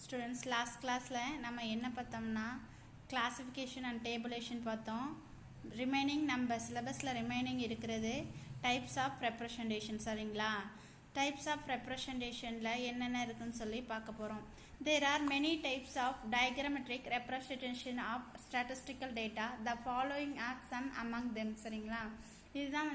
Students, last class நம்ம என்ன பார்த்தோம்னா classification and tabulation பார்த்தோம். remaining நம்ம syllabusல remaining இருக்கிறது types of representation சரிங்களா. types of representationல என்னென்ன இருக்குன்னு சொல்லி பார்க்க போறோம். There are many types of diagrammatic representation of statistical data. The following are some among them சரிங்களா. இதுதான்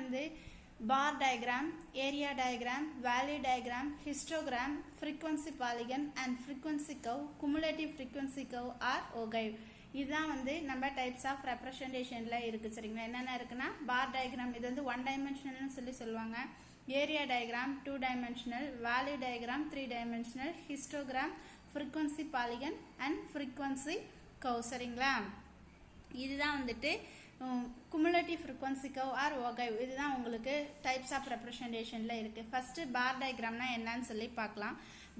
bar diagram, area diagram, value diagram, histogram, frequency polygon and frequency curve, cumulative frequency curve or ogive. இதுதான் நம்ம types of representationல இருக்கு சரிங்களா. என்னென்ன இருக்குன்னா bar diagram இது one dimensional சொல்லி சொல்லுவாங்க. area diagram 2 dimensional, value diagram 3 dimensional, histogram, frequency polygon and frequency curve சரிங்களா. இதுதான் cumulative frequency curve or ogive இதுதான் உங்களுக்கு types of representationல இருக்கு. first bar diagramனா என்னன்னு சொல்லி பார்க்கலாம்.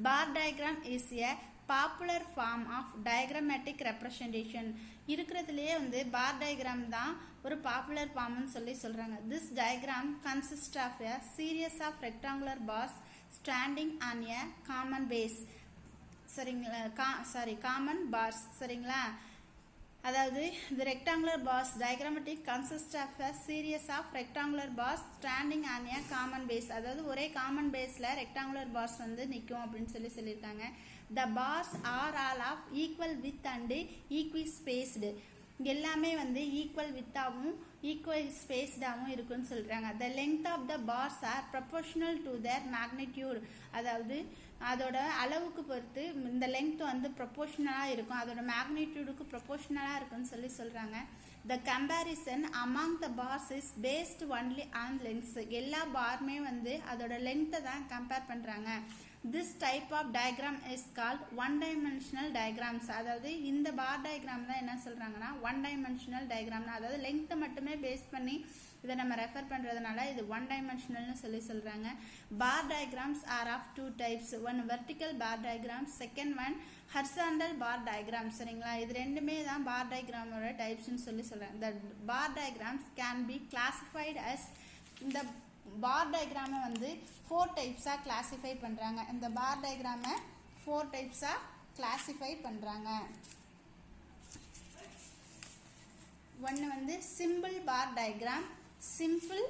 bar diagram is a popular form of diagrammatic representation. இருக்கிறதுலயே bar diagram தான் ஒரு popular form னு சொல்லி சொல்றாங்க. This diagram consists of a series of rectangular bars standing on a common base. சரிங்களா common bars சரிங்களா. அதாவது the rectangular bars diagrammatic consists of a series of rectangular bars standing on a common base. அதாவது ஒரே common baseல rectangular bars நிக்கும் அப்படின்னு சொல்லியிருக்காங்க. The bars are all of equal width and equispaced. எல்லாமே equal width ஆவும் equal spaced ஆவும் இருக்குன்னு சொல்றாங்க. The length of the bars are proportional to their magnitude. அதாவது அதோட அளவுக்கு பொறுத்து இந்த லெங்த் ப்ரொபோர்ஷனலா இருக்கும், அதோட மேக்னிடியூடுக்கு ப்ரொபோர்ஷனலா இருக்குன்னு சொல்றாங்க. The comparison among the bars is based only on lengths. எல்லா பார்மே அதோட லெங்த்தை தான் கம்பேர் பண்றாங்க. This type of diagram is called one dimensional diagrams. அதாவது இந்த பார் டயக்ராம் தான் என்ன சொல்றாங்கன்னா one dimensional diagram. அதாவது லெங்த்தை மட்டுமே பேஸ் பண்ணி இதை நம்ம ரெஃபர் பண்றதுனால இது ஒன் டைமென்ஷனல்னு சொல்றாங்க. Bar diagrams are of two types. One vertical bar diagram, second one horizontal bar diagram சரிங்களா. இது ரெண்டுமே தான் பார் டயக்ராமோட டைப்ஸ்னு சொல்றாங்க. The bar diagrams can be classified as இந்த பார் டயக்ராமை 4 டைப்ஸா கிளாசிஃபை பண்றாங்க. இந்த பார் டயக்ராமை 4 டைப்ஸா கிளாசிஃபை பண்றாங்க. ஒன்று simple bar diagram, simple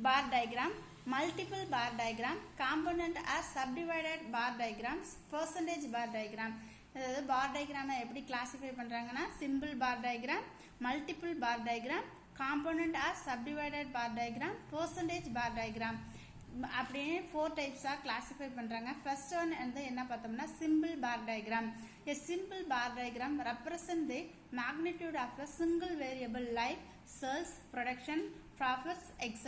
bar diagram, multiple bar diagram, component or subdivided bar diagrams, percentage bar diagram. அதாவது பார் டயக்ராமை எப்படி கிளாசிஃபை பண்றாங்கன்னா simple bar diagram, multiple bar diagram, component or subdivided bar diagram, percentage bar diagram அப்படின்னு 4 டைப்ஸா classify பண்றாங்க. First one என்ன பார்த்தோம்னா simple bar diagram. A simple bar diagram represents the magnitude of a single variable like sales, production, profits, etc.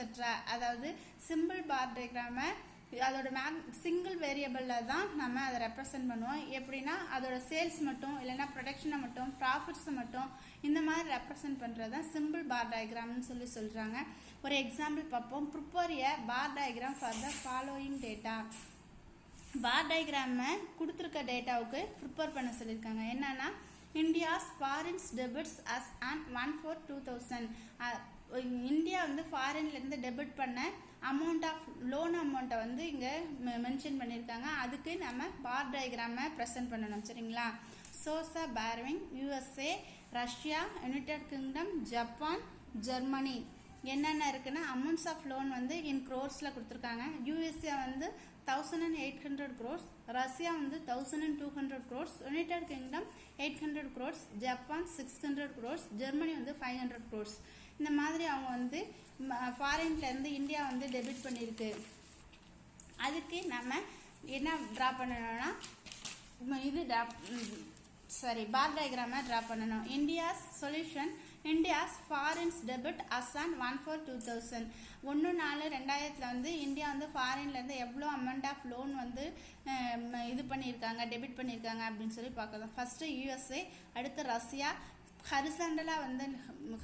அதாவது simple பார் டயக்ராமை அதோட single வேரியபிள்ல தான் நம்ம அதை ரெப்ரசென்ட் பண்ணுவோம். எப்படின்னா அதோட சேல்ஸ் மட்டும் இல்லைன்னா ப்ரொடக்ஷனை மட்டும் ப்ராஃபிட்ஸ் மட்டும் இந்த மாதிரி ரெப்ரசென்ட் பண்றது தான் சிம்பிள் பார் டயக்ராம்னு சொல்றாங்க. ஒரு எக்ஸாம்பிள் பார்ப்போம். Prepare a bar diagram for the following data. Bar டயக்ராமை கொடுத்துருக்க டேட்டாவுக்கு ப்ரிப்பேர் பண்ண சொல்லியிருக்காங்க. என்னன்னா India's foreigns debits as on 1/4/2000. India ஃபாரின்ல இருந்து டெபிட் பண்ண அமௌண்ட் ஆஃப் லோன் அமௌண்ட்டை இங்க மென்ஷன் பண்ணியிருக்காங்க. அதுக்கு நம்ம பார் டயக்ராமை ப்ரெசென்ட் பண்ணணும் சரிங்களா. Source of borrowing USA, Russia, United Kingdom, Japan, Germany. என்னென்ன இருக்குன்னா அமௌண்ட்ஸ் ஆஃப் லோன் இன் க்ரோர்ஸ்ல கொடுத்துருக்காங்க. USA 1800 crores, Russia 1200 crores, United Kingdom 800 crores, Japan 600 crores, Germany 500 crores. இந்த மாதிரி அவங்க ஃபாரின்ல இருந்து இந்தியா டெபிட் பண்ணிருக்கு. அதுக்கு நம்ம என்ன டிரா பண்ணணும்னா இது பார் டயக்ராமை டிரா பண்ணணும். India's solution, India's ஃபாரின்ஸ் debit as on 1/4/2000. 1/4/2000 India ஃபாரின்ல இருந்து எவ்வளோ அமௌண்ட் ஆஃப் லோன் இது பண்ணியிருக்காங்க டெபிட் பண்ணியிருக்காங்க அப்படின்னு சொல்லி பார்க்கலாம். ஃபர்ஸ்ட் USA, அடுத்து ரஷ்யா. ஹரிசாண்டலா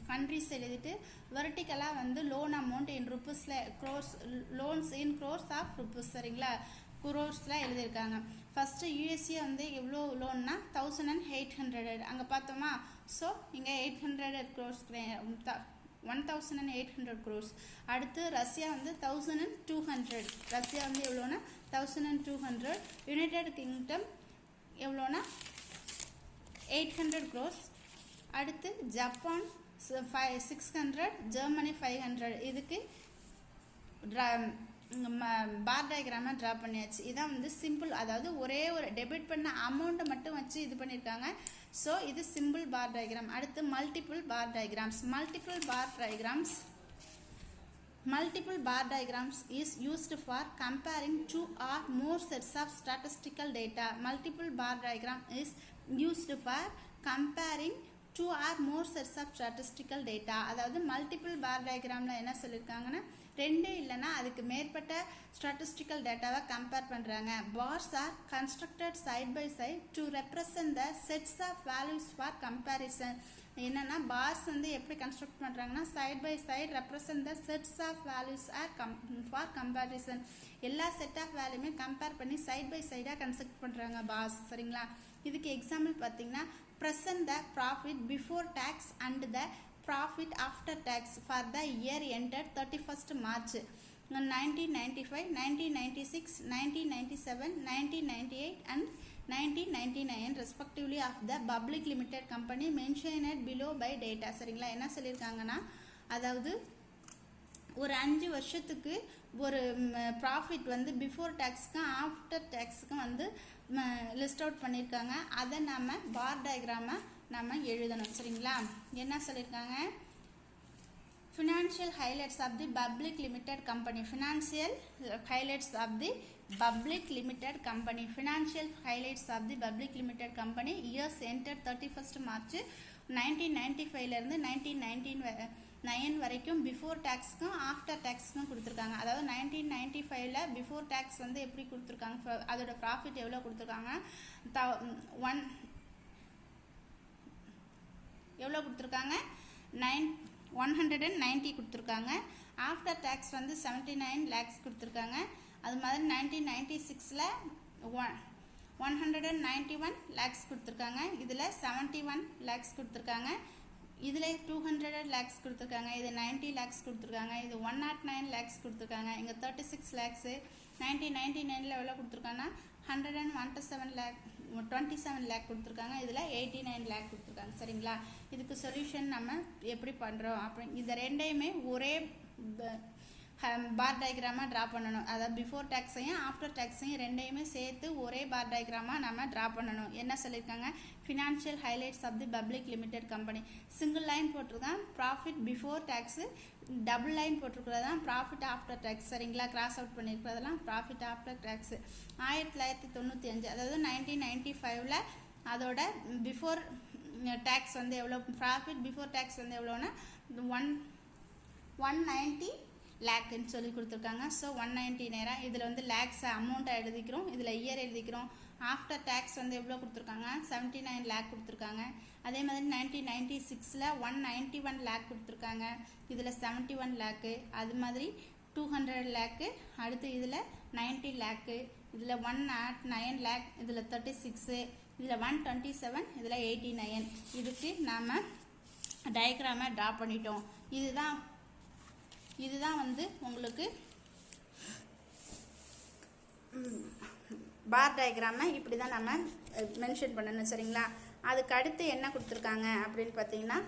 கண்ட்ரிஸ் எழுதிட்டு வெர்டிக்கலா லோன் அமௌண்ட் இன் ருபீஸ்ல crores, loans in crores of rupees சரிங்களா குரோர்ஸ்ல எழுதியிருக்காங்க. ஃபர்ஸ்ட் USA எவ்வளோ லோன்னா 1800 அங்க பார்த்தோமா. ஸோ இங்க 800 crores 1800 crores. அடுத்து ரஷ்யா 1200. ரஷ்யா எவ்வளோன்னா 1200. யுனைடெட் கிங்டம் எவ்வளோனா 800 crores. அடுத்து ஜப்பான் 600, ஜெர்மனி 500. இதுக்கு பார் டயக்ராமை ட்ரா பண்ணியாச்சு. இதான் வந்து சிம்பிள், அதாவது ஒரே ஒரு டெபிட் பண்ண அமௌண்ட்டை மட்டும் வச்சு இது பண்ணியிருக்காங்க. ஸோ இது சிம்பிள் பார் டயக்ராம். அடுத்து multiple bar diagrams. Multiple bar diagrams is used for comparing two or more sets of statistical data. Multiple bar diagram is used for comparing two or more sets of statistical data. அதாவது multiple பார் டயக்ராம்ல என்ன சொல்லியிருக்காங்கன்னா, ரெண்டு இல்லைன்னா அதுக்கு மேற்பட்ட statistical டேட்டாவை compare பண்ணுறாங்க. Bars are constructed side by side to represent the sets of values for comparison. என்னன்னா பார்ஸ் வந்து எப்படி கன்ஸ்ட்ரக்ட் பண்ணுறாங்கன்னா, side by side represent the sets of values are for comparison. எல்லா செட் ஆஃப் வேல்யூமே compare பண்ணி side by சைடாக construct பண்ணுறாங்க bars. சரிங்களா? இதுக்கு எக்ஸாம்பிள் பார்த்தீங்கன்னா, present the profit before tax and the profit after tax for the year ended 31st March 1995, 1996, 1997, 1998 and 1999 respectively of the public limited company mentioned below by data. சரிங்களா? என்ன சொல்லியிருக்காங்கன்னா, அதாவது ஒரு 5 வருஷத்துக்கு ஒரு ப்ராஃபிட் வந்து பிஃபோர் டேக்ஸுக்கும் ஆஃப்டர் டேக்ஸுக்கும் வந்து லிஸ்ட் அவுட் பண்ணியிருக்காங்க. அதை நம்ம பார் டயக்ராமை நம்ம எழுதணும். சரிங்களா? என்ன சொல்லியிருக்காங்க, financial highlights of the public limited company. Financial highlights of the public limited company. Financial highlights of the public limited company years ended 31st March 1995லேருந்து 1999 வரைக்கும் பிஃபோர் டேக்ஸ்க்கும் ஆஃப்டர் டேக்ஸ்க்கும் கொடுத்துருக்காங்க. அதாவது 1995ல் பிஃபோர் டேக்ஸ் வந்து எப்படி கொடுத்துருக்காங்க, அதோட ப்ராஃபிட் எவ்வளோ கொடுத்துருக்காங்க, எவ்வளோ கொடுத்துருக்காங்க, 190 கொடுத்துருக்காங்க. ஆஃப்டர் டேக்ஸ் வந்து 79 lakhs கொடுத்துருக்காங்க. அது மாதிரி 1996ல் 191 lakhs கொடுத்துருக்காங்க. இதில் 71 lakhs கொடுத்துருக்காங்க. இதில் 200 lakhs கொடுத்துருக்காங்க. இது 90 lakhs கொடுத்துருக்காங்க. இது 109 lakhs கொடுத்துருக்காங்க. இங்கே 36 lakhs. 1999ல் எவ்வளோ கொடுத்துருக்காங்கன்னா 127 lakh கொடுத்துருக்காங்க. இதில் 89 lakh கொடுத்துருக்காங்க. சரிங்களா? இதுக்கு சொல்யூஷன் நம்ம எப்படி பண்ணுறோம் அப்படி இந்த ரெண்டையுமே ஒரே பார் டயக்ராமாக ட்ரா பண்ணணும். அதாவது பிஃபோர் டேக்ஸையும் ஆஃப்டர் டேக்ஸையும் ரெண்டையுமே சேர்த்து ஒரே பார் டயக்ராமாக நம்ம ட்ரா பண்ணணும். என்ன சொல்லியிருக்காங்க, financial highlights of the public limited company. Single line போட்டிருக்கான் profit before tax, double line போட்டிருக்கிறதான் ப்ராஃபிட் ஆஃப்டர் டேக்ஸ். சரிங்களா? கிராஸ் அவுட் பண்ணியிருக்கிறதெல்லாம் ப்ராஃபிட் ஆஃப்டர் டேக்ஸு. 1995, அதாவது 1995ல் அதோட பிஃபோர் டேக்ஸ் வந்து எவ்வளோ, ப்ராஃபிட் பிஃபோர் டேக்ஸ் வந்து எவ்வளோன்னா 190 லேக்குன்னு சொல்லி கொடுத்துருக்காங்க. ஸோ 190 நேரம் இதில் வந்து லேக்ஸ் அமௌண்ட்டை எழுதிக்கிறோம், இதில் இயர் எழுதிக்கிறோம். ஆஃப்டர் டேக்ஸ் வந்து எவ்வளோ கொடுத்துருக்காங்க, 79 lakh கொடுத்துருக்காங்க. அதே மாதிரி 1996ல் 191 lakh கொடுத்துருக்காங்க. இதில் 71 lakh. அது மாதிரி 200 lakh. அடுத்து இதில் 90 lakh. இதில் 109 lakh. இதில் 36. இதில் 127. இதில் 89. இதுக்கு நாம் டயக்ராமை ட்ரா பண்ணிட்டோம். இதுதான் வந்து உங்களுக்கு பார் டயக்ராமை இப்படி தான் நம்ம மென்ஷன் பண்ணணும். சரிங்களா? அதுக்கு அடுத்து என்ன கொடுத்துருக்காங்க அப்படின்னு பார்த்தீங்கன்னா,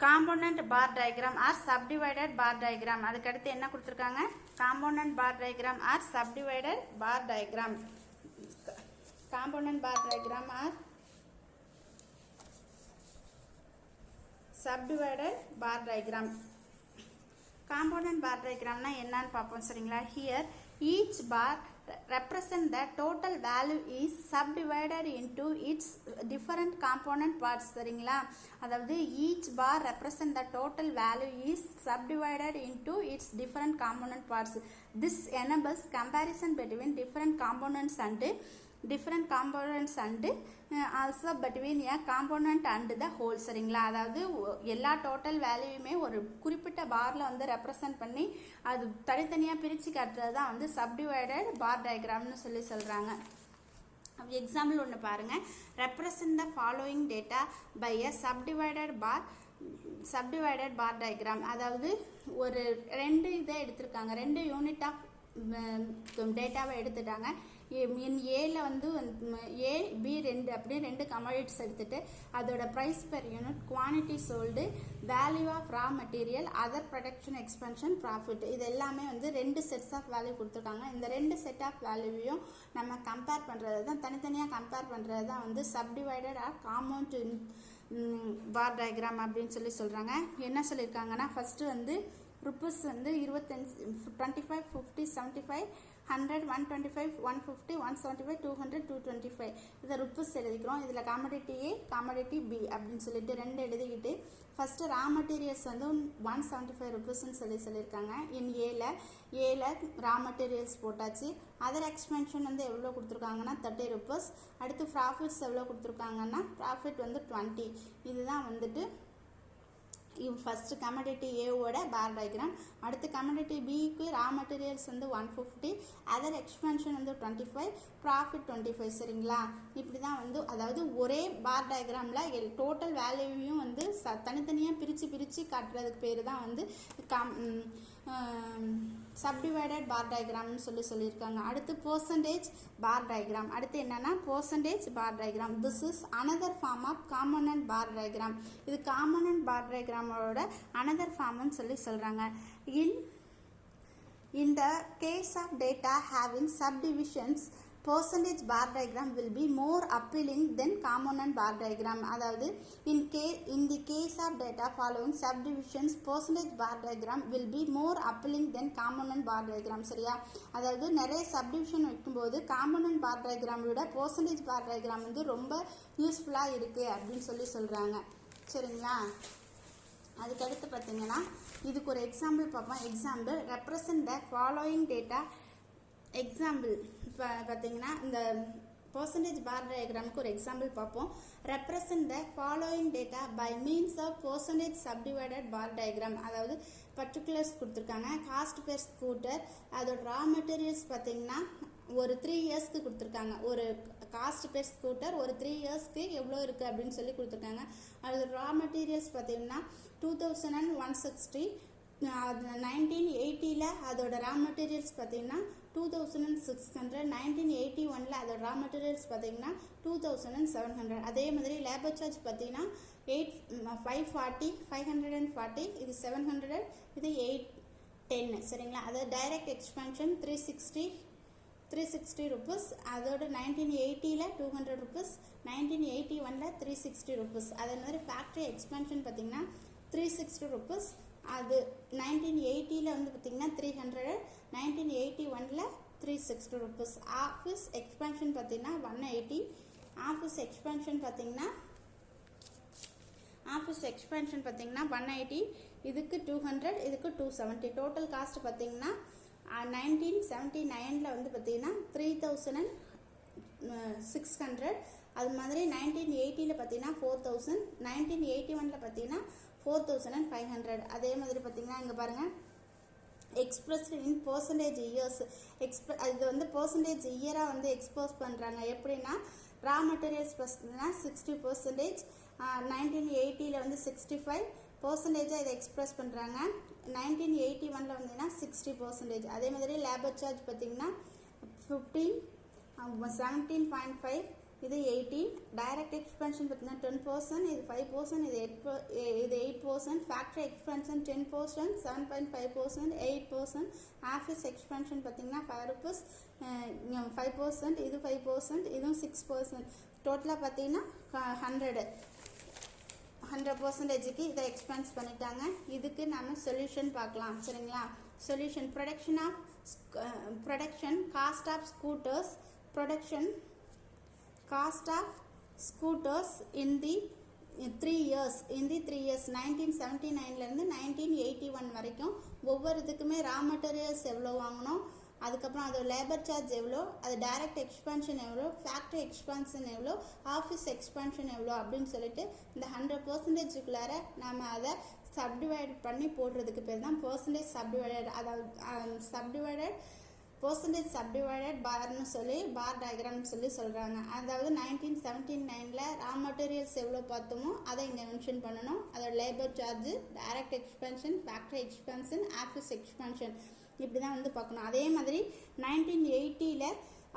component bar diagram or subdivided bar diagram. அதுக்கு அடுத்து என்ன கொடுத்துருக்காங்க, component bar diagram or subdivided bar diagram. Component bar diagram or subdivided bar diagram. Component bar டயக்ராம்னா என்னன்னு பார்ப்போம். சரிங்களா? Here each bar represent the total value is subdivided into its different component parts. சரிங்களா? அதாவது each bar represent the total value is subdivided into its different component parts. This enables comparison between different components and also between a component and the whole. சரிங்களா? அதாவது எல்லா total வேல்யூமே ஒரு குறிப்பிட்ட பார்ல வந்து represent பண்ணி அது தனித்தனியாக பிரித்து காட்டுறது தான் வந்து சப்டிவைடட் பார் டயக்ராம்னு சொல்கிறாங்க. எக்ஸாம்பிள் ஒன்று பாருங்கள். Represent the following data by a subdivided bar diagram. அதாவது ஒரு 2 இதை எடுத்திருக்காங்க, 2 யூனிட் ஆஃப் டேட்டாவை எடுத்துட்டாங்க. இன் ஏல வந்து ஏ பி ரெண்டு அப்படியே ரெண்டு கமாடிட்டிஸ் எடுத்துட்டு அதோட price per unit, quantity sold, value of raw material, other production expenses, profit, இது எல்லாமே வந்து ரெண்டு செட்ஸ் ஆஃப் வேல்யூ கொடுத்துருக்காங்க. இந்த ரெண்டு செட் ஆஃப் வேல்யூவையும் நம்ம கம்பேர் பண்ணுறது தான், தனித்தனியாக கம்பேர் பண்ணுறது தான் வந்து சப்டிவைடட் ஆர் காம்பவுண்ட் பார் டயக்ராம் அப்படின்னு சொல்கிறாங்க. என்ன சொல்லியிருக்காங்கன்னா ஃபஸ்ட்டு வந்து ருப்பீஸ் வந்து 25, 25, 50, 75, 100, 125, 150, 175, 200, 225 இதை ருப்பீஸ் எழுதிக்கிறோம். இதில் காமடிட்டி ஏ, காமடிட்டி பி அப்படின்னு சொல்லிட்டு ரெண்டு எழுதிக்கிட்டு ஃபஸ்ட்டு ரா மெட்டீரியல்ஸ் வந்து 175 ருப்பீஸ்ன்னு சொல்லியிருக்காங்க. இன் ஏல ரா மெட்டீரியல்ஸ் போட்டாச்சு. அதர் எக்ஸ்பென்ஷன் வந்து எவ்வளோ கொடுத்துருக்காங்கன்னா 30 ருப்பீஸ். அடுத்து ப்ராஃபிட்ஸ் எவ்வளோ கொடுத்துருக்காங்கன்னா ப்ராஃபிட் வந்து 20. இதுதான் வந்துட்டு ஃபஸ்ட்டு கமாடிட்டி ஏவோட பார் டயக்ராம். அடுத்து கமாடிட்டி பிக்கு ரா மெட்டீரியல்ஸ் வந்து 150, அதர் எக்ஸ்பென்ஷன் வந்து 25, ப்ராஃபிட் 25. சரிங்களா? இப்படி தான் வந்து அதாவது ஒரே பார் டயக்ராமில் டோட்டல் வேல்யூவையும் வந்து தனித்தனியாக பிரித்து காட்டுறதுக்கு பேர் தான் வந்து சப்டிவைடட் பார் டயக்ராம்னு சொல்லியிருக்காங்க. அடுத்து பர்சன்டேஜ் பார் டயக்ராம். அடுத்து என்னன்னா percentage bar diagram. This is another form of component bar diagram. இது காம்பனன்ட் பார் டயக்ராமோட அனதர் ஃபார்ம்னு சொல்கிறாங்க. In the case of data having subdivisions, percentage bar diagram will be more appealing than component bar diagram. அதாவது in the case of data following subdivisions, percentage bar diagram will be more appealing than component bar diagram. சரியா? அதாவது நிறைய subdivision வைக்கும்போது component bar diagram விட percentage bar diagram வந்து ரொம்ப யூஸ்ஃபுல்லாக இருக்குது அப்படின்னு சொல்கிறாங்க. சரிங்களா? அதுக்கடுத்து பார்த்தீங்கன்னா இதுக்கு ஒரு எக்ஸாம்பிள் பார்ப்போம். Example represent the following data. Example இப்போ பார்த்தீங்கன்னா இந்த பர்சன்டேஜ் பார் டயக்ராமுக்கு ஒரு எக்ஸாம்பிள் பார்ப்போம். Represent the following data by means of percentage subdivided bar diagram. அதாவது பர்டிகுலர்ஸ் கொடுத்துருக்காங்க. காஸ்ட் பெர் ஸ்கூட்டர், அதோட ரா மெட்டீரியல்ஸ் பார்த்தீங்கன்னா ஒரு 3 இயர்ஸ்க்கு கொடுத்துருக்காங்க. ஒரு காஸ்ட் பெர் ஸ்கூட்டர் ஒரு 3 இயர்ஸ்க்கு எவ்வளோ இருக்குது அப்படின்னு சொல்லி கொடுத்துருக்காங்க. அதோட ரா மெட்டீரியல்ஸ் பார்த்தீங்கன்னா 2160. 1980 அதோட ரா மெட்டீரியல்ஸ் பார்த்தீங்கன்னா 2600. 1981 அதோட ரா மெட்டீரியல்ஸ் பார்த்தீங்கன்னா 2700. அதே மாதிரி லேபர் சார்ஜ் பார்த்தீங்கன்னா 540, 540, இது 700, இது 810. சரிங்களா? அதாவது டைரக்ட் எக்ஸ்பென்ஷன் 360 ருப்பீஸ். அதோட 1980 200 ருப்பீஸ், 1981 360 ருப்பீஸ். அதே மாதிரி ஃபேக்ட்ரி எக்ஸ்பென்ஷன் பார்த்தீங்கன்னா 360 ருப்பீஸ். அது 1980 வந்து பார்த்தீங்கன்னா 300, 1981 360 ருப்பீஸ். ஆஃபீஸ் எக்ஸ்பென்ஷன் பார்த்தீங்கன்னா 180. ஆஃபீஸ் எக்ஸ்பென்ஷன் பார்த்தீங்கன்னா 180, இதுக்கு 200, இதுக்கு 270. டோட்டல் காஸ்ட் பார்த்தீங்கன்னா 1979 வந்து பார்த்தீங்கன்னா 3600. அது மாதிரி 1980 பார்த்தீங்கன்னா 4000, 1981 பார்த்தீங்கன்னா 4500. அதே மாதிரி பார்த்தீங்கன்னா இங்கே பாருங்கள் எக்ஸ்பிரஸ்ட் இன் பர்சன்டேஜ் இயர்ஸ். இது வந்து பர்சன்டேஜ் இயராக வந்து எக்ஸ்போஸ் பண்ணுறாங்க. எப்படின்னா ரா மெட்டீரியல்ஸ் பார்த்தீங்கன்னா 60%, 1980 வந்து 65%. இதை எக்ஸ்பிரஸ் பண்ணுறாங்க. 1981 வந்தீங்கன்னா 60%. அதே மாதிரி லேபர் சார்ஜ் பார்த்தீங்கன்னா 15, 17.5, இது 18. டைரக்ட் எக்ஸ்பென்ஷன் பார்த்தீங்கன்னா 10%, இது 5%, இது 8%. ஃபேக்ட்ரி எக்ஸ்பென்ஷன் 10%, 7.5%, 8%. ஆஃபீஸ் எக்ஸ்பென்ஷன் பார்த்தீங்கன்னா 5 ருப்பீஸ், 5%, இது 5%, இதுவும் 6%. டோட்டலாக பார்த்தீங்கன்னா 100%க்கு இதை எக்ஸ்பென்ஸ் பண்ணிட்டாங்க. இதுக்கு நம்ம சொல்யூஷன் பார்க்கலாம். சரிங்களா? Solution production cost of scooters, production cost of scooters in the 3 years. 1979 1981 வரைக்கும் ஒவ்வொரு இதுக்குமே ரா மெட்டீரியல்ஸ் எவ்வளோ வாங்கணும், அதுக்கப்புறம் அதோட லேபர் சார்ஜ் எவ்வளோ, அது டைரக்ட் எக்ஸ்பென்ஷன் எவ்வளோ, ஃபேக்ட்ரி எக்ஸ்பென்ஷன் எவ்வளோ, ஆஃபீஸ் எக்ஸ்பென்ஷன் எவ்வளோ அப்படின்னு சொல்லிட்டு இந்த 100%க்குள்ளார நம்ம அதை சப்டிவைட் பண்ணி போடுறதுக்கு பேர் தான் பர்சன்டேஜ் சப்டிவைடட். அதாவது பர்சன்டேஜ் சப்டிவைடட் பார்னு சொல்லி பார் டயக்ராம்னு சொல்கிறாங்க. அதாவது 1979 ரா மெட்டீரியல்ஸ் எவ்வளோ பார்த்தோமோ அதை இங்கே மென்ஷன் பண்ணணும். அதோட labour charge, direct expansion, factory expansion, office expansion இப்படி தான் வந்து பார்க்கணும். அதே மாதிரி 1980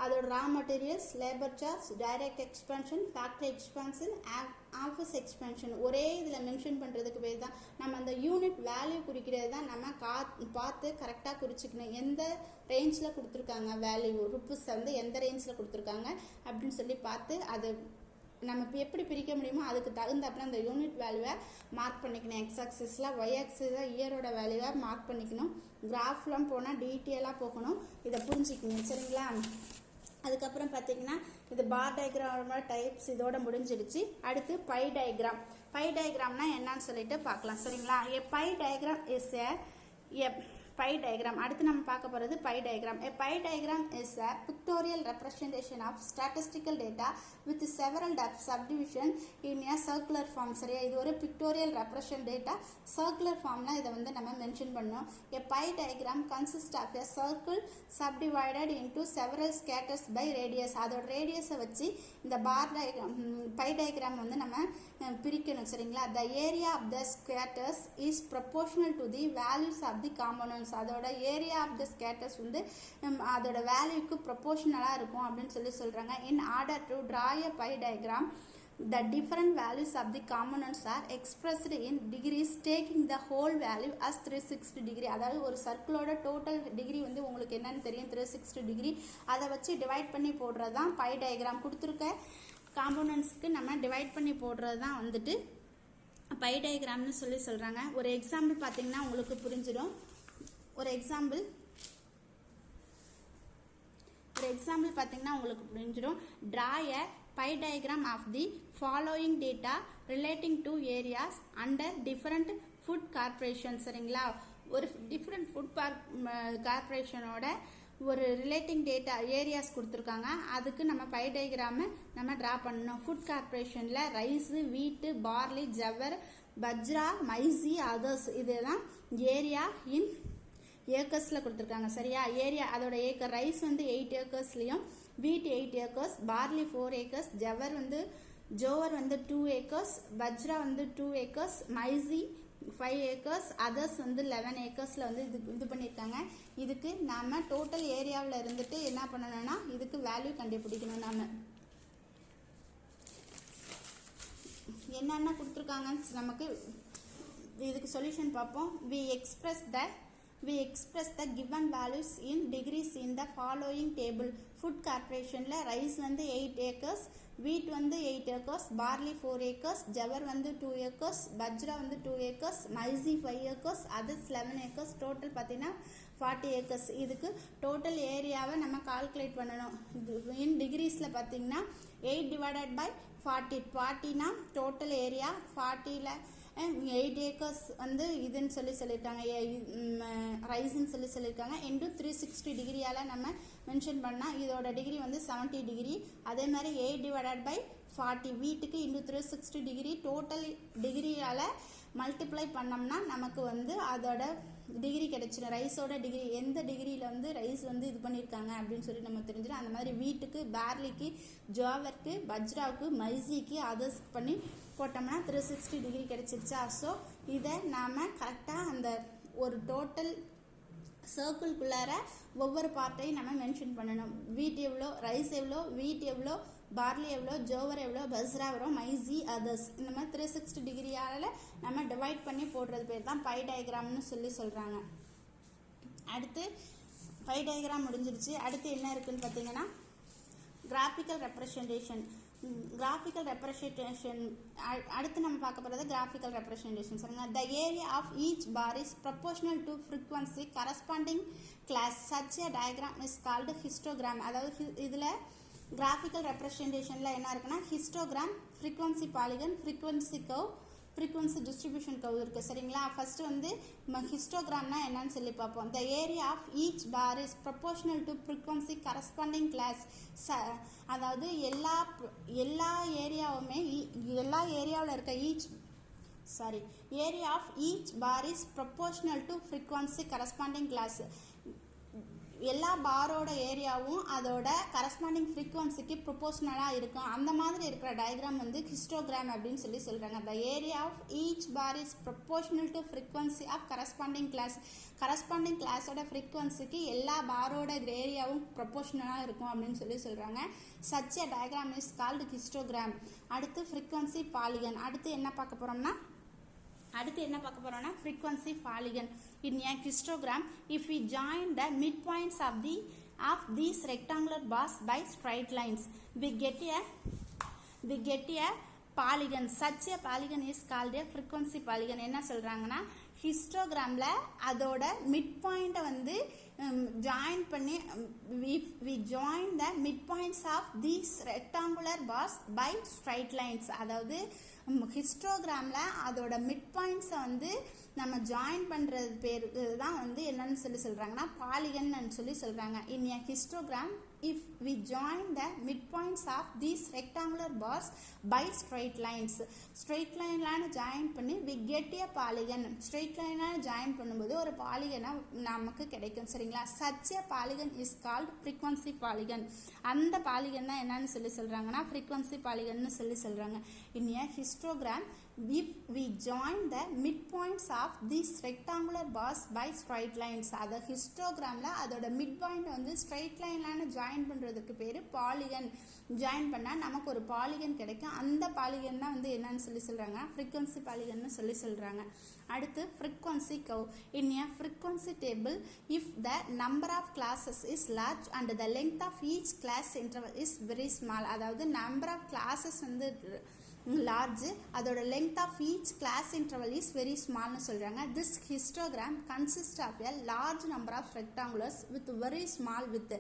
அதோட raw materials, labour charge, direct expansion, factory expansion, office expansion ஒரே இதில் மென்ஷன் பண்ணுறதுக்கு பேர் தான் நம்ம அந்த யூனிட் வேல்யூ குறிக்கிறது தான் நம்ம பார்த்து கரெக்டாக குறிச்சிக்கணும். எந்த ரேஞ்சில் கொடுத்துருக்காங்க வேல்யூ, ருப்பீஸ் வந்து எந்த ரேஞ்சில் கொடுத்துருக்காங்க அப்படின்னு சொல்லி பார்த்து அது நம்ம எப்படி பிரிக்க முடியுமோ அதுக்கு தகுந்தாப்புல அந்த யூனிட் வேல்யூவை மார்க் பண்ணிக்கணும். எக்ஸ் ஆக்சிஸில், ஒய் ஆக்சிஸில் இயரோட வேல்யூவை மார்க் பண்ணிக்கணும். கிராஃப்லாம் போனால் டீட்டெயிலாக போகணும். இதை புரிஞ்சுக்கணும் சரிங்களா. அதுக்கப்புறம் பார்த்தீங்கன்னா இது பார் டயக்ராமோட டைப்ஸ் இதோட முடிஞ்சிடுச்சு. அடுத்து பை டயக்ராம். பை டயக்ராம்னா என்னன்னு சொல்லிட்டு பார்க்கலாம் சரிங்களா. A pie diagram is a pie diagram. அடுத்து நம்ம பார்க்க போறது pie diagram. A pie diagram is a pictorial representation of statistical data with several subdivision in a circular form. சரியா, இது ஒரு pictorial representation data circular formல இதை வந்து நம்ம மென்ஷன் பண்ணோம். A pie diagram consists of a circle subdivided into several scatters by radius. அதோட ரேடியஸை வச்சு இந்த பார் டயக்ராம் pie diagram வந்து நம்ம பிரிக்கணும் சரிங்களா. The area of the scatters is proportional to the values of the components. அதோட ஏரியா ஆஃப் த ஸ்கேட்டர்ஸ் வந்து அதோட வேல்யூக்கு ப்ரொபோர்ஷனலாக இருக்கும் அப்படின்னு சொல்கிறாங்க. In order to draw a by diagram the different values of the components are expressed in degrees taking the whole value as 360 degree. அதாவது ஒரு சர்க்கிளோட total degree வந்து உங்களுக்கு என்னன்னு தெரியும் 360 டிகிரி. அதை வச்சு டிவைட் பண்ணி போடுறது தான் பை டயக்ராம். கொடுத்துருக்க காம்போனன்ட்ஸ்க்கு நம்ம டிவைட் பண்ணி போடுறது தான் வந்துட்டு பை டயக்ராம்னு சொல்கிறாங்க. ஒரு எக்ஸாம்பிள் பார்த்தீங்கன்னா உங்களுக்கு புரிஞ்சிடும். ஒரு எக்ஸாம்பிள் பார்த்தீங்கன்னா உங்களுக்கு புரிஞ்சிடும். Draw a pie diagram of the following data relating to areas under different food corporations. சரிங்களா, ஒரு different food corporationோட ஒரு ரிலேட்டிங் டேட்டா ஏரியாஸ் கொடுத்துருக்காங்க. அதுக்கு நம்ம பை டயக்ராமை நம்ம ட்ரா பண்ணணும். ஃபுட் கார்பரேஷனில் ரைஸு, வீட்டு, பார்லி, ஜவர், பஜ்ரா, மைசி, அதர்ஸ் இதுதான் ஏரியா இன் ஏக்கர்ஸில் கொடுத்துருக்காங்க சரியா. ஏரியா அதோட ஏக்கர் ரைஸ் வந்து 8 ஏக்கர்ஸ்லையும், வீட் 8 ஏக்கர்ஸ், பார்லி 4 ஏக்கர்ஸ், ஜோவர் வந்து 2 ஏக்கர்ஸ், பஜ்ரா வந்து 2 ஏக்கர்ஸ், மைசி 5 ஏக்கர்ஸ், அதர்ஸ் வந்து 11 ஏக்கர்ஸில் வந்து இது பண்ணியிருக்காங்க. இதுக்கு நாம் டோட்டல் ஏரியாவில் இருந்துட்டு என்ன பண்ணணும்னா இதுக்கு வேல்யூ கண்டுபிடிக்கணும். நாம் என்னென்ன கொடுத்துருக்காங்க நமக்கு இதுக்கு சொல்யூஷன் பார்ப்போம். we express the given values in degrees in the following table. Food கார்பரேஷனில் ரைஸ் வந்து 8 ஏக்கர்ஸ், வீட் வந்து 8 ஏக்கர்ஸ், பார்லி 4 ஏக்கர்ஸ், ஜவர் வந்து 2 ஏக்கர்ஸ், பஜ்ரா வந்து 2 acres, maize 5 acres, others 11 acres, total பார்த்தீங்கன்னா 40 ஏக்கர்ஸ். இதுக்கு டோட்டல் ஏரியாவை நம்ம கால்குலேட் பண்ணணும். இன் டிகிரிஸில் பார்த்தீங்கன்னா 8 டிவைடட் பை 40னா டோட்டல் ஏரியா 40ல் 8 ஏக்கர்ஸ் வந்து இதுன்னு சொல்லியிருக்காங்க, ரைஸ்ன்னு சொல்லியிருக்காங்க. இன்டு 360 டிகிரியால் நம்ம மென்ஷன் பண்ணால் இதோட டிகிரி வந்து 70 டிகிரி. அதே மாதிரி 8 டிவைடட் பை 40 வீட்டுக்கு இன்டு 360 டிகிரி டோட்டல் டிகிரியால் மல்டிப்ளை பண்ணோம்னா நமக்கு வந்து அதோட டிகிரி கிடைச்சிடும். ரைஸோட டிகிரி எந்த டிகிரியில் வந்து ரைஸ் வந்து இது பண்ணியிருக்காங்க அப்படின்னு சொல்லி நம்ம தெரிஞ்சிடும். அந்த மாதிரி வீட்டுக்கு, பார்லிக்கு, ஜோவருக்கு, பஜ்ராவுக்கு, மைசிக்கு, அதர்ஸ்க்கு பண்ணி போட்டோம்னா 360 டிகிரி கிடைச்சிருச்சா. ஸோ இதை நாம் கரெக்டாக அந்த ஒரு டோட்டல் சர்க்கிள்குள்ளார ஒவ்வொரு பார்ட்டையும் நம்ம மென்ஷன் பண்ணணும். வீட் எவ்வளோ, ரைஸ் எவ்வளோ, வீட் எவ்வளோ, பார்லி எவ்வளோ, ஜோவர் எவ்வளோ, பஸ்ரா எவ்வளோ, மைசி, அதர்ஸ் இந்த மாதிரி 360 டிகிரியால் நம்ம டிவைட் பண்ணி போடுறது பேர் தான் பை டயக்ராம்னு சொல்கிறாங்க. அடுத்து பை டயக்ராம் முடிஞ்சிருச்சு. அடுத்து என்ன இருக்குன்னு பார்த்தீங்கன்னா கிராஃபிக்கல் ரெப்ரசன்டேஷன். அடுத்து நம்ம பார்க்க போகிறது கிராஃபிக்கல் ரெப்ரசன்டேஷன் சரிங்க. The area of each bar is proportional to frequency corresponding class. Such a diagram is called histogram. அதாவது இதில் கிராஃபிக்கல் ரெப்ரசன்டேஷனில் என்ன இருக்குன்னா histogram, frequency polygon, frequency curve, frequency distribution curve இருக்குது சரிங்களா. ஃபர்ஸ்ட் வந்து ஹிஸ்டோகிராம்னா என்னன்னு சொல்லி பார்ப்போம். The area of each bar is proportional to frequency corresponding class. அதாவது எல்லா ஏரியாவில் இருக்க area of each bar is proportional to frequency corresponding class. எல்லா பாரோட ஏரியாவும் அதோட கரஸ்பாண்டிங் ஃப்ரீக்வன்சிக்கு ப்ரொபோஷனலாக இருக்கும். அந்த மாதிரி இருக்கிற டயக்ராம் வந்து ஹிஸ்டோகிராம் அப்படின்னு சொல்லி சொல்கிறாங்க. The area of each bar is proportional to frequency of corresponding class. Corresponding கிளாஸோட ஃப்ரீக்வன்சிக்கு எல்லா பாரோட ஏரியாவும் ப்ரொபோஷனலாக இருக்கும் அப்படின்னு சொல்லி சொல்கிறாங்க. Such a diagram is called histogram. அடுத்து ஃப்ரீக்வன்சி பாலிகன். அடுத்து என்ன பார்க்க போகிறோம்னா frequency polygon. In a histogram, if we join the midpoints of these rectangular bars by straight lines, we get a polygon. Such a polygon is called a frequency polygon. என்ன சொல்றாங்கன்னா ஹிஸ்டோகிராம்ல அதோட mid பாயிண்ட்டை வந்து join பண்ணி we join the midpoints of these rectangular bars by straight lines. அதாவது ஹிஸ்டோகிராமில் அதோட mid பாயிண்ட்ஸை வந்து நம்ம ஜாயின் பண்ணுறது பேருக்கு தான் வந்து என்னன்னு சொல்லி சொல்கிறாங்கன்னா பாலிகன் சொல்லி சொல்கிறாங்க. இன் எ histogram if we join the midpoints of these rectangular bars by straight lines, straight line join பண்ணி we get a polygon. straight line join பண்ணும்போது ஒரு பாலிகனை நமக்கு கிடைக்கும். சரிங்களா? such a polygon is called frequency polygon. அந்த polygon தான் என்னன்னு சொல்லி சொல்கிறாங்கன்னா frequency polygon சொல்லி சொல்கிறாங்க. in a histogram, if we join the midpoints of these rectangular bars by straight lines, அத ஹிஸ்டோகிராம்ல அதோட மிட் பாயிண்ட் வந்து ஸ்ட்ரைட் லைன்லான ஜாயின் பண்ணுறதுக்கு பேர் பாலிகன். ஜாயின் பண்ணால் நமக்கு ஒரு பாலிகன் கிடைக்கும். அந்த பாலிகன் தான் வந்து என்னன்னு சொல்லி சொல்கிறாங்க ஃப்ரீக்வன்சி பாலிகன்னு சொல்லி சொல்கிறாங்க. அடுத்து frequency curve. in a frequency table, if the number of classes is large and the length of each class interval is very small, அதாவது number of classes வந்து large, அதோட length of each class interval is very small னு சொல்கிறாங்க. this histogram consists of a large number of rectangles with very small width.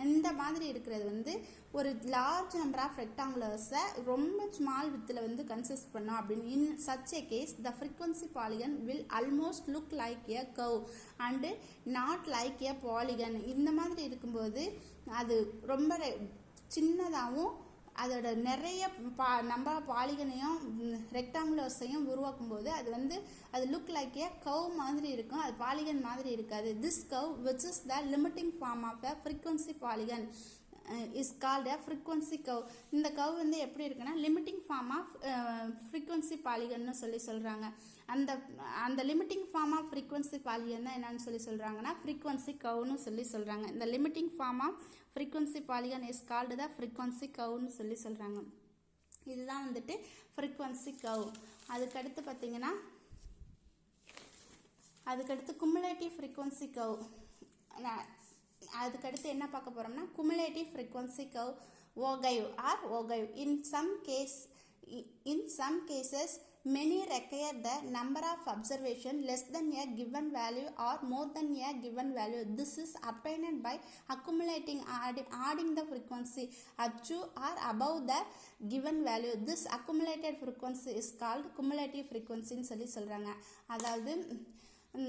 இந்த மாதிரி இருக்கிறது வந்து ஒரு லார்ஜ் நம்பர் ஆஃப் ரெக்டாங்குலர்ஸை ரொம்ப ஸ்மால் வித்தில் வந்து கன்சிஸ்ட் பண்ணோம் அப்படின்னு. In such a case the frequency polygon will almost look like a curve and not like a polygon. இந்த மாதிரி இருக்கும்போது அது ரொம்ப சின்னதாகவும் அதோட நிறைய நம்பர் பாலிகனையும் ரெக்டாங்குலர்ஸையும் உருவாக்கும் போது அது வந்து அது லுக் லைக் ஏ கர்வ் மாதிரி இருக்கும். அது பாலிகன் மாதிரி இருக்காது. This curve which is the limiting form of a frequency polygon is called a frequency curve. இந்த கர்வ் வந்து எப்படி இருக்குன்னா லிமிட்டிங் ஃபார்ம் ஆஃப் ஃப்ரீக்வன்சி பாலிகன்னு சொல்லி சொல்கிறாங்க. அந்த limiting form of frequency polygon தான் என்னன்னு சொல்லி சொல்கிறாங்கன்னா ஃப்ரீக்வன்சி கர்வ்னு சொல்லி சொல்கிறாங்க. இந்த limiting form of frequency polygon is called the frequency கர்வ்னு சொல்லி சொல்கிறாங்க. இதுதான் வந்துட்டு ஃப்ரீக்வன்சி கர்வ். அதுக்கடுத்து பார்த்தீங்கன்னா குமுலேட்டிவ் ஃப்ரீக்வன்சி கர்வ். அதுக்கடுத்து என்ன பார்க்க போகிறோம்னா cumulative frequency curve ogive or ogive. in some cases many require the number of observation less than a given value or more than a given value. This is obtained by accumulating adding the frequency up to or above the given value. This accumulated frequency is called cumulative frequency ன்னு சொல்லி சொல்கிறாங்க. அதாவது